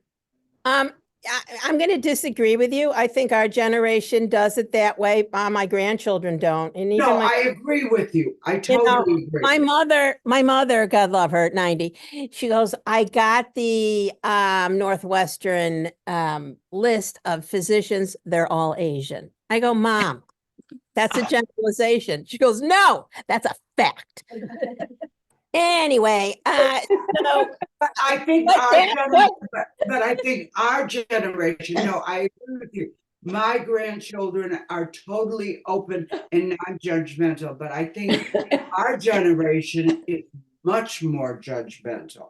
I'm going to disagree with you. I think our generation does it that way. My grandchildren don't. And even No, my, I agree with you. I you know, totally agree. my mother, God love her, at 90, she goes, I got the Northwestern list of physicians. They're all Asian. I go, Mom, that's a generalization. She goes, no, that's a fact. Anyway, so But I think But our that- generation, but I think our generation, no, I agree with you. My grandchildren are totally open and non-judgmental, but I think our generation is much more judgmental.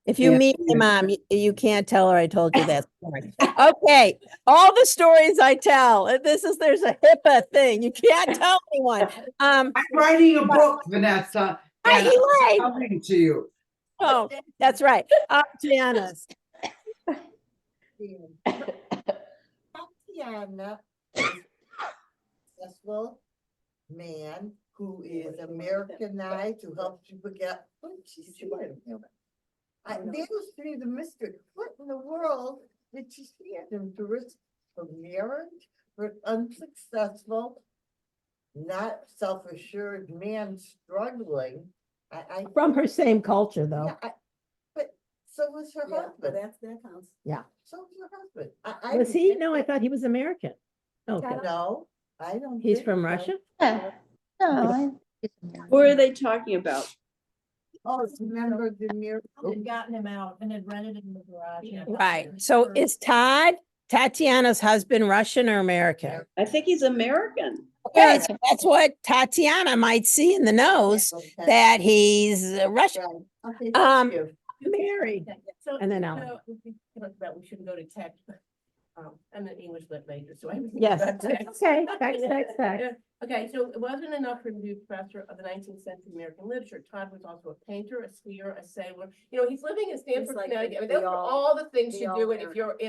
if you Yeah. meet my mom, you can't tell her I told you that story. Okay, all the stories I tell, there's a HIPAA thing. You can't tell anyone. I'm writing a book, Vanessa, and you I'm like. coming to you. Oh, that's right. Janice. Tatiana is a successful man who is Americanized, who helps you forget. What did she say? That was really the mystery. What in the world did she see him to risk for marriage, for unsuccessful, not self-assured man struggling? I From her same culture, though. yeah, but so was her husband. That counts. Yeah. So was her husband. Was he? No, I thought he was American. Okay. No, I don't. He's think from so. Russia? Yeah. No, Who are they talking about? Oh, remember the miracle? Had gotten him out and had rented it in the garage. Right. So is Tatiana's husband Russian or American? I think he's American. Okay, so that's what Tatiana might see in the nose, that he's Russian. Okay, Um, thank you. Mary. So, And then you Ellen. know, we talked about we shouldn't go to tech. I'm an English lit major, so I. Yes, that's okay. Facts. Yeah. Okay, so it wasn't enough for him to be professor of the 19th century American literature. Todd was also a painter, a skier, a sailor. You know, he's living in Stanford, like Connecticut. I mean, the those are all the things the you all do. And American.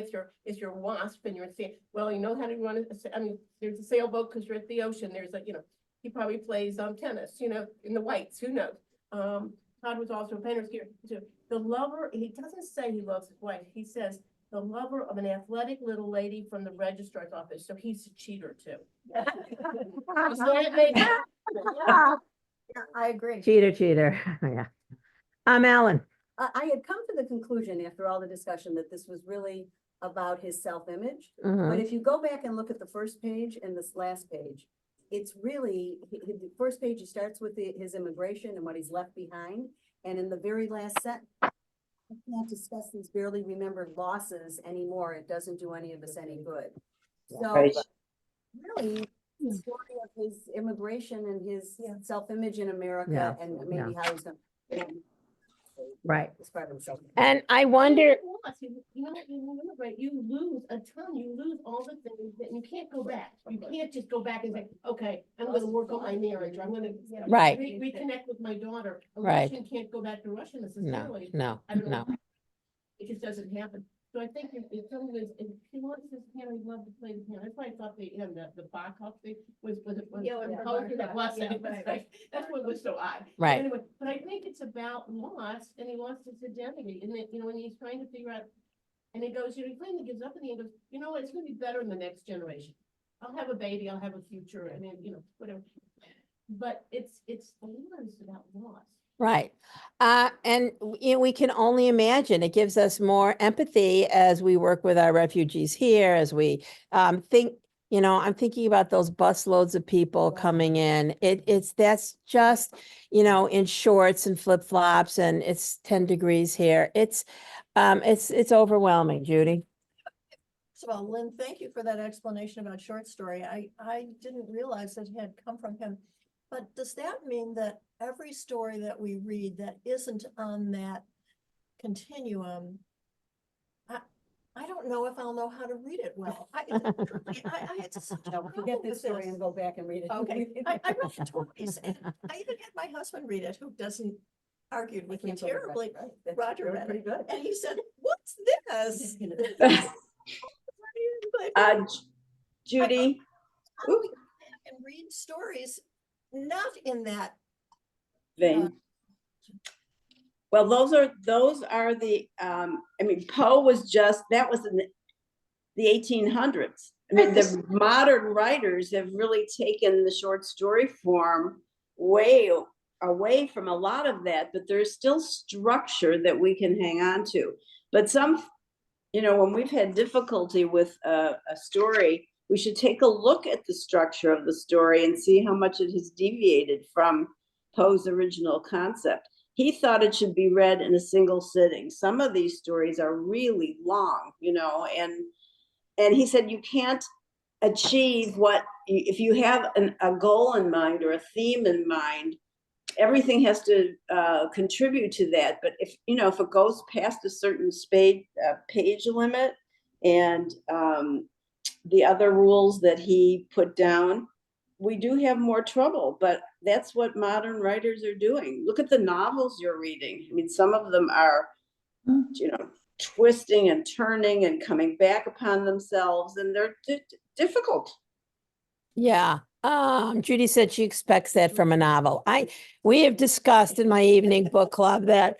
if you're WASP and you're in Stan, well, you know how to run I mean, there's a sailboat because you're at the ocean. There's like, you know, he probably plays tennis, you know, in the whites, who knows? Todd was also a painter, skier. So the lover, he doesn't say he loves his wife. He says the lover of an athletic little lady from the registrar's office. So he's a cheater too. Does that make- Yeah, I agree. Cheater. Yeah. Alan. I had come to the conclusion after all the discussion that this was really about his self-image. Mhm. But if you go back and look at the first page and this last page, it's really, the first page, he starts with his immigration and what he's left behind. And in the very last sentence, I can't discuss these barely remembered losses anymore. It doesn't do any of us any good. So Right. really, the story of his immigration and his self-image in America Yeah, and maybe how he's gonna. Right. As part of himself. And I wonder, You know, you immigrate, you lose a ton, you lose all the things that you can't go back. You can't just go back and say, okay, I'm gonna work on my marriage, or I'm gonna. Right. Reconnect with my daughter. A Right. Russian can't go back to Russia no, necessarily. no, I don't know. no. It just doesn't happen. So I think if someone is, if he wants his piano, he'd love to play the piano. That's why I thought the Bach thing was poetry that was, that's what was so odd. But Right. Anyway, but I think it's about loss, and he lost his identity, and then, you know, when he's trying to figure out, and he goes, you know, he finally gives up, and he goes, you know what, it's gonna be better in the next generation. I'll have a baby, I'll have a future, and then, you know, whatever. But it's a lot is about loss. Right. And you know, we can only imagine, it gives us more empathy as we work with our refugees here, as we think, you know, I'm thinking about those bus loads of people coming in. That's just, you know, in shorts and flip flops, and it's 10 degrees here. It's overwhelming, Judy. So, Lynn, thank you for that explanation about short story. I didn't realize that it had come from him. But does that mean that every story that we read that isn't on that continuum, I don't know if I'll know how to read it well. I had such a Now, forget trouble this with story and this. go back and read it. Okay, I read it twice. And I even had my husband read it, who doesn't argued with me Can't believe that, terribly. right? That's Roger really read pretty it, good. and he said, "What's this?" Judy, How do we go back and read stories not in that? vein. Well, those are the, I mean, Poe was just, that was in the 1800s. I mean, the modern writers have really taken the short story form way away from a lot of that, but there's still structure that we can hang on to. But some, you know, when we've had difficulty with a story, we should take a look at the structure of the story and see how much it has deviated from Poe's original concept. He thought it should be read in a single sitting. Some of these stories are really long, you know, and he said you can't achieve what, if you have a goal in mind or a theme in mind, everything has to contribute to that. But if, you know, if it goes past a certain page limit and the other rules that he put down, we do have more trouble. But that's what modern writers are doing. Look at the novels you're reading. I mean, some of them are, you know, twisting and turning and coming back upon themselves, and they're difficult. Yeah. Judy said she expects that from a novel. We have discussed in my evening book club that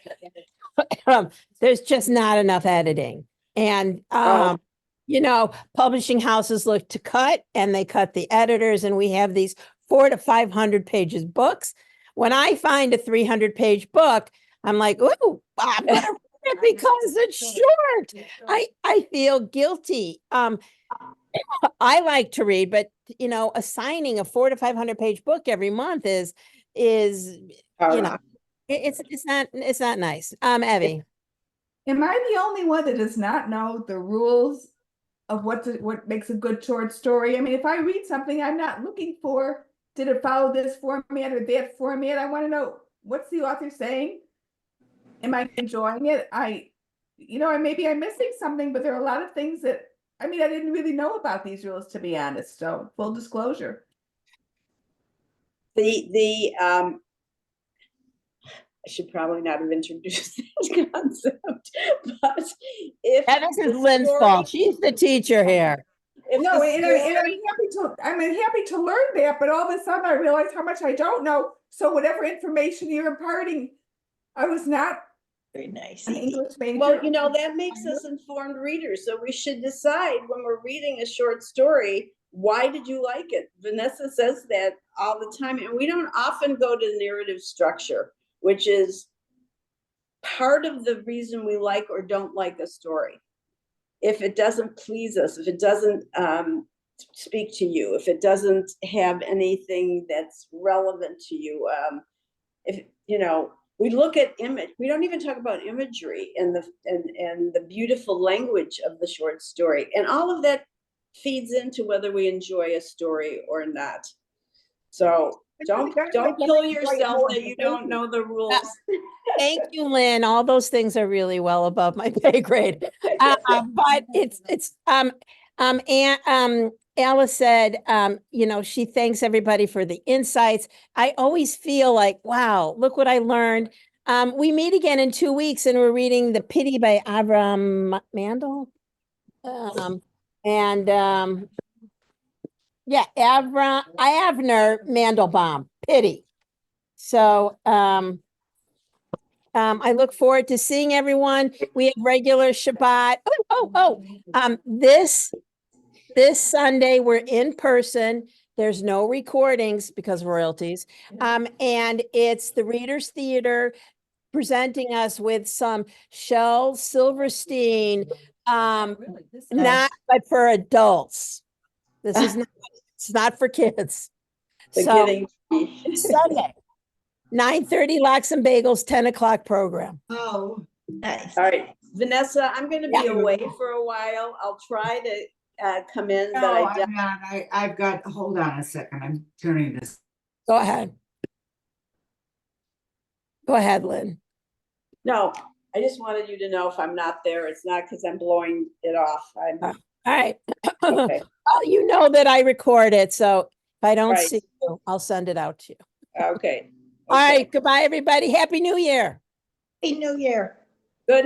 there's just not enough editing. And you know, publishing houses look to cut, and they cut the editors, and we have these 400 to 500 pages books. When I find a 300-page book, I'm like, "Ooh, I'm gonna read it because it's short." I feel guilty. I like to read, but you know, assigning a 400 to 500-page book every month is you know, it's not nice. Evie. Am I the only one that does not know the rules of what makes a good short story? I mean, if I read something, I'm not looking for, did it follow this format or that format? I want to know, what's the author saying? Am I enjoying it? You know, maybe I'm missing something, but there are a lot of things that, I mean, I didn't really know about these rules, to be honest. So full disclosure. I should probably not have introduced that concept, but if This is Lynn's fault. She's the teacher here. No, and I'm happy to learn that, but all of a sudden I realized how much I don't know. So whatever information you're imparting, I was not Very nice. an English major. Well, you know, that makes us informed readers. So we should decide when we're reading a short story, why did you like it? Vanessa says that all the time, and we don't often go to narrative structure, which is part of the reason we like or don't like a story. If it doesn't please us, if it doesn't speak to you, if it doesn't have anything that's relevant to you, if, you know, we look at image, we don't even talk about imagery and the beautiful language of the short story. And all of that feeds into whether we enjoy a story or not. So don't kill yourself that you don't know the rules. Thank you, Lynn. All those things are really well above my pay grade. But Alice said, you know, she thanks everybody for the insights. I always feel like, wow, look what I learned. We meet again in 2 weeks, and we're reading The Pity by Avram Mandel. Yeah, Avner Mandelbaum, Pity. So, I look forward to seeing everyone. We have regular Shabbat. This Sunday we're in person. There's no recordings because royalties. And it's the Readers Theater presenting us with some Shel Silverstein, not but for adults. This is not, it's not for kids. So it's Sunday. 9:30 Lox and Bagels, 10 o'clock program. Oh, nice. All right, Vanessa, I'm going to be away for a while. I'll try to come in, but No, I'm not. I've got, hold on a second. I'm turning this. Go ahead. Go ahead, Lynn. No, I just wanted you to know if I'm not there, it's not because I'm blowing it off. I'm, All right. okay, Well, you know that I record it, so if I don't Right. see you, I'll send it out to you. okay. All okay. right, goodbye, everybody. Happy New Year. Happy New Year. Good